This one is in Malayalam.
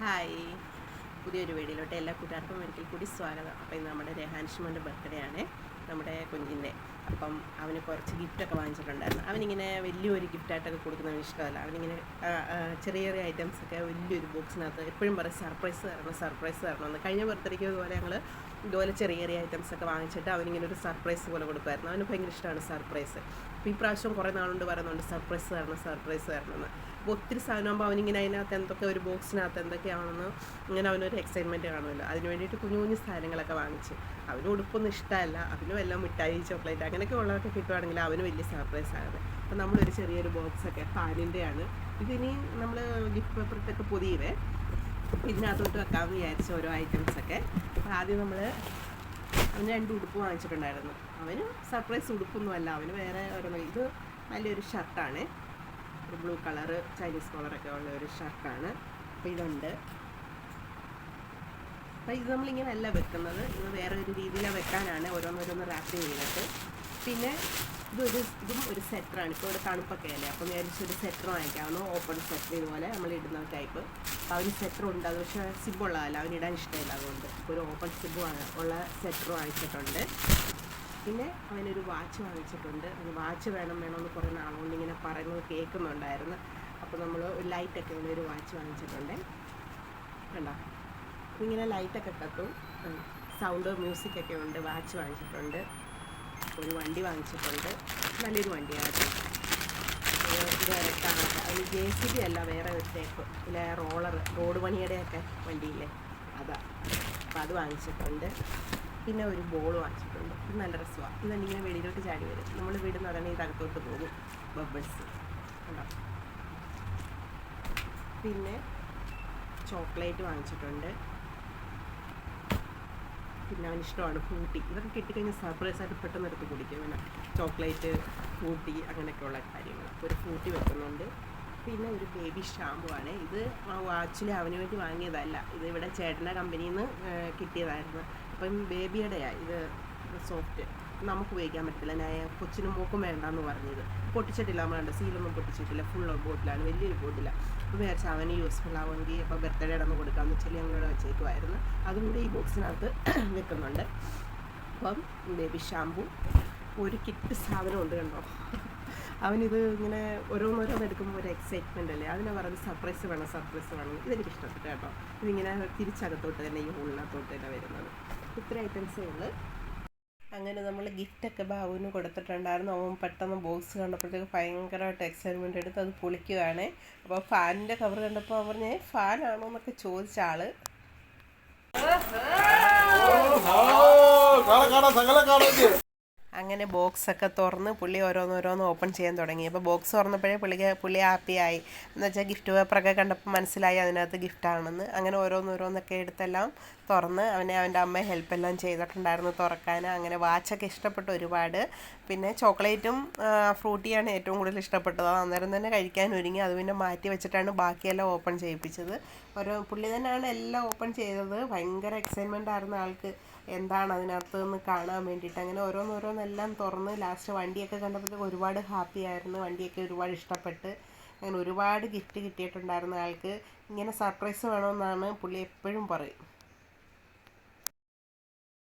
ഹായ്, പുതിയൊരു വീഡിയോയിലോട്ട് എല്ലാ കൂട്ടുകാർക്കും ഒരിക്കൽ കൂടി സ്വാഗതം. അപ്പോൾ ഇന്ന് നമ്മുടെ രഹാൻഷ്മോൻ്റെ ബർത്ത്ഡേ ആണ്, നമ്മുടെ കുഞ്ഞിൻ്റെ. അപ്പം അവന് കുറച്ച് ഗിഫ്റ്റൊക്കെ വാങ്ങിച്ചിട്ടുണ്ടായിരുന്നു. അവനിങ്ങനെ വലിയൊരു ഗിഫ്റ്റായിട്ടൊക്കെ കൊടുക്കുന്നതിന് ഇഷ്ടമല്ല. അവനിങ്ങനെ ചെറിയ ചെറിയ ഐറ്റംസൊക്കെ വലിയൊരു ബോക്സിനകത്ത് എപ്പോഴും പറയും സർപ്രൈസ് തരണമെന്ന്. കഴിഞ്ഞ ബർത്ത്ഡേക്ക് ഇതുപോലെ ചെറിയ ചെറിയ ഐറ്റംസൊക്കെ വാങ്ങിച്ചിട്ട് അവനിങ്ങനെ ഒരു സർപ്രൈസ് പോലെ കൊടുക്കുമായിരുന്നു. അവന് ഭയങ്കര ഇഷ്ടമാണ് സർപ്രൈസ്. അപ്പോൾ ഈ പ്രാവശ്യം കുറേ നാളുകൊണ്ട് പറയുന്നുണ്ട് സർപ്രൈസ് തരണമെന്ന്. അപ്പോൾ ഒത്തിരി സാധനമാകുമ്പോൾ അവനിങ്ങനെ അതിനകത്ത് എന്തൊക്കെ ഒരു ബോക്സിനകത്ത് എന്തൊക്കെയാണെന്ന് ഇങ്ങനെ അവനൊരു എക്സൈറ്റ്മെൻറ്റ് കാണുമല്ലോ. അതിന് വേണ്ടിയിട്ട് കുഞ്ഞു കുഞ്ഞു സാധനങ്ങളൊക്കെ വാങ്ങിച്ച്. അവന് ഉടുപ്പൊന്നും ഇഷ്ടമല്ല, അവനും എല്ലാം മിഠായി ചോക്ലേറ്റ് അങ്ങനെയൊക്കെ ഉള്ളതൊക്കെ കിട്ടുവാണെങ്കിൽ അവന് വലിയ സർപ്രൈസ് ആകുന്നത്. അപ്പോൾ നമ്മളൊരു ചെറിയൊരു ബോക്സൊക്കെ ഫാനിൻ്റെയാണ് ഇതിനി നമ്മൾ ഗിഫ്റ്റ് പേപ്പറിട്ടൊക്കെ പൊതിയവേ ഇതിനകത്തോട്ട് വെക്കാമെന്ന് വിചാരിച്ച ഓരോ ഐറ്റംസൊക്കെ. അപ്പോൾ ആദ്യം അവന് 2 ഉടുപ്പ് വാങ്ങിച്ചിട്ടുണ്ടായിരുന്നു. അവന് സർപ്രൈസ് ഉടുപ്പൊന്നുമല്ല, അവന് വേറെ ഇത് നല്ലൊരു ഷർട്ടാണ്, ഒരു ബ്ലൂ കളറ് ചൈനീസ് കളറൊക്കെ ഉള്ള ഒരു ഷർട്ടാണ്. അപ്പോൾ ഇതുണ്ട്. അപ്പോൾ ഇത് നമ്മളിങ്ങനെ അല്ല വെക്കുന്നത്, ഇത് വേറെ ഒരു രീതിയിലാണ് വെക്കാനാണ് ഓരോന്നോരോന്ന് റാപ്പ് ചെയ്തിട്ട്. പിന്നെ ഇതും ഒരു സെറ്ററാണ്. ഇപ്പോൾ ഒരു തണുപ്പൊക്കെ അല്ലേ, അപ്പോൾ വിചാരിച്ചൊരു സെറ്റർ വാങ്ങിക്കാവുന്നു, ഓപ്പൺ സെറ്റർ ഇതുപോലെ നമ്മൾ ഇടുന്ന ടൈപ്പ്. അപ്പോൾ അവന് സെറ്ററുണ്ട്, അത് പക്ഷേ സിബുള്ളതല്ല, അവനിടാൻ ഇഷ്ടമില്ല, അതുകൊണ്ട് ഇപ്പോൾ ഒരു ഓപ്പൺ സിബ് ഉള്ള സെറ്റർ വാങ്ങിച്ചിട്ടുണ്ട്. പിന്നെ അവനൊരു വാച്ച് വാങ്ങിച്ചിട്ടുണ്ട്. അത് വാച്ച് വേണമെന്ന് കുറേ നാളുകൊണ്ട് ഇങ്ങനെ പറയുന്നത് കേൾക്കുന്നുണ്ടായിരുന്നു. അപ്പോൾ നമ്മൾ ഒരു ലൈറ്റൊക്കെ ഉള്ളൊരു വാച്ച് വാങ്ങിച്ചിട്ടുണ്ട്. കണ്ടോ, ഇങ്ങനെ ലൈറ്റൊക്കെ കത്തും, സൗണ്ട് മ്യൂസിക്കൊക്കെ ഉണ്ട്. വാച്ച് വാങ്ങിച്ചിട്ടുണ്ട്. ഒരു വണ്ടി വാങ്ങിച്ചിട്ടുണ്ട്, നല്ലൊരു വണ്ടിയാണ്. ഇത് ഇരട്ടാണ്, അതിന് JCB അല്ല, വേറെ ഒരു ടൈപ്പ് ഇല്ല, റോഡ് പണിയുടെയൊക്കെ വണ്ടിയില്ലേ, അതാ. അപ്പോൾ അത് വാങ്ങിച്ചിട്ടുണ്ട്. പിന്നെ ഒരു ബോൾ വാങ്ങിച്ചിട്ടുണ്ട്. ഇത് നല്ല രസമാണ്. ഇതെന്നിങ്ങനെ വെളിയിലോട്ട് ചാടി വരും, നമ്മൾ വിടുന്നതാണ് ഇതകത്തോട്ട് പോകും, ബബിൾസ് കണ്ടോ. പിന്നെ ചോക്ലേറ്റ് വാങ്ങിച്ചിട്ടുണ്ട്. പിന്നെ അവനിഷ്ടമാണ് ഫ്രൂട്ടി. ഇതൊക്കെ കിട്ടിക്കഴിഞ്ഞാൽ സർപ്രൈസായിട്ട് പെട്ടെന്ന് എടുത്ത് കുടിക്കും. പിന്നെ ചോക്ലേറ്റ്, ഫ്രൂട്ടി അങ്ങനെയൊക്കെയുള്ള കാര്യങ്ങൾ. അപ്പോൾ ഒരു ഫ്രൂട്ടി വെക്കുന്നുണ്ട്. പിന്നെ ഒരു ബേബി ഷാമ്പു ആണ്. ഇത് ആക്ച്വലി അവന് വേണ്ടി വാങ്ങിയതല്ല, ഇത് ഇവിടെ ചേട്ടൻ്റെ കമ്പനിയിൽ നിന്ന് കിട്ടിയതായിരുന്നു. അപ്പം ബേബിയുടെയാണ് ഇത്. സോഫ്റ്റ് നമുക്ക് ഉപയോഗിക്കാൻ പറ്റില്ല, ഞാൻ കൊച്ചിനും മൂക്കും വേണ്ടെന്ന് പറഞ്ഞത്. പൊട്ടിച്ചിട്ടില്ല, നമ്മളുണ്ട് സീലൊന്നും പൊട്ടിച്ചിട്ടില്ല, ഫുൾ ബോട്ടിലാണ്, വലിയൊരു ബോട്ടിലാണ്. അപ്പോൾ വിചാരിച്ചാൽ അവന് യൂസ്ഫുൾ ആവുമെങ്കിൽ അപ്പോൾ ബർത്ത്ഡേ ഒന്ന് കൊടുക്കാമെന്ന് വെച്ചാൽ ഞങ്ങളുടെ വെച്ചേക്കുമായിരുന്നു. അതും കൂടി ഈ ബോക്സിനകത്ത് വെക്കുന്നുണ്ട്. അപ്പം ബേബി ഷാമ്പു ഒരു കിറ്റ് സാധനമുണ്ട്, കണ്ടോ. അവനിത് ഇങ്ങനെ ഓരോന്നോരോന്ന് എടുക്കുമ്പോൾ ഒരു എക്സൈറ്റ്മെൻ്റ് അല്ലേ, അതിനെ പറഞ്ഞ് സർപ്രൈസ് വേണം. ഇതെനിക്ക് ഇഷ്ടപ്പെട്ടു കേട്ടോ. ഇതിങ്ങനെ തിരിച്ചകത്തോട്ട് തന്നെ, ഈ ഉള്ളിനകത്തോട്ട് തന്നെ വരുന്നത്. ഇത്ര ഐറ്റംസേ ഉള്ളൂ. അങ്ങനെ നമ്മൾ ഗിഫ്റ്റൊക്കെ ബാബുവിന് കൊടുത്തിട്ടുണ്ടായിരുന്നു. അവൻ പെട്ടെന്ന് ബോക്സ് കണ്ടപ്പോഴത്തേക്ക് ഭയങ്കരമായിട്ട് എക്സൈറ്റ്മെൻറ്റ് എടുത്ത് അത് പൊളിക്കുകയാണ്. അപ്പോൾ ഫാനിൻ്റെ കവർ കണ്ടപ്പോൾ അവൻ പറഞ്ഞേ ഫാനാണോ എന്നൊക്കെ ചോദിച്ച ആള്. അങ്ങനെ ബോക്സൊക്കെ തുറന്ന് പുള്ളി ഓരോന്നോരോന്ന് ഓപ്പൺ ചെയ്യാൻ തുടങ്ങി. അപ്പോൾ ബോക്സ് തുറന്നപ്പോഴേ പുള്ളി ഹാപ്പിയായി. എന്ന് വെച്ചാൽ ഗിഫ്റ്റ് പേപ്പറൊക്കെ കണ്ടപ്പോൾ മനസ്സിലായി അതിനകത്ത് ഗിഫ്റ്റാണെന്ന്. അങ്ങനെ ഓരോന്നോരോന്നൊക്കെ എടുത്തെല്ലാം തുറന്ന് അവൻ്റെ അമ്മ ഹെൽപ്പെല്ലാം ചെയ്തിട്ടുണ്ടായിരുന്നു തുറക്കാൻ. അങ്ങനെ വാച്ചൊക്കെ ഇഷ്ടപ്പെട്ടു ഒരുപാട്. പിന്നെ ചോക്ലേറ്റും ഫ്രൂട്ടിയാണ് ഏറ്റവും കൂടുതൽ ഇഷ്ടപ്പെട്ടത്. അന്നേരം തന്നെ കഴിക്കാൻ ഒരുങ്ങി. അത് പിന്നെ മാറ്റി വെച്ചിട്ടാണ് ബാക്കിയെല്ലാം ഓപ്പൺ ചെയ്യിപ്പിച്ചത്. പുള്ളി തന്നെയാണ് എല്ലാം ഓപ്പൺ ചെയ്തത്. ഭയങ്കര എക്സൈറ്റ്മെൻ്റ് ആയിരുന്നു ആൾക്ക് എന്താണ് അതിനകത്ത് നിന്ന് കാണാൻ വേണ്ടിയിട്ട്. അങ്ങനെ ഓരോന്നോരോന്നെല്ലാം തുറന്ന് ലാസ്റ്റ് വണ്ടിയൊക്കെ കണ്ടപ്പോഴത്തേക്ക് ഒരുപാട് ഹാപ്പി ആയിരുന്നു. വണ്ടിയൊക്കെ ഒരുപാട് ഇഷ്ടപ്പെട്ട്. അങ്ങനെ ഒരുപാട് ഗിഫ്റ്റ് കിട്ടിയിട്ടുണ്ടായിരുന്നു ആൾക്ക്. ഇങ്ങനെ സർപ്രൈസ് വേണമെന്നാണ് പുള്ളി എപ്പോഴും പറയും.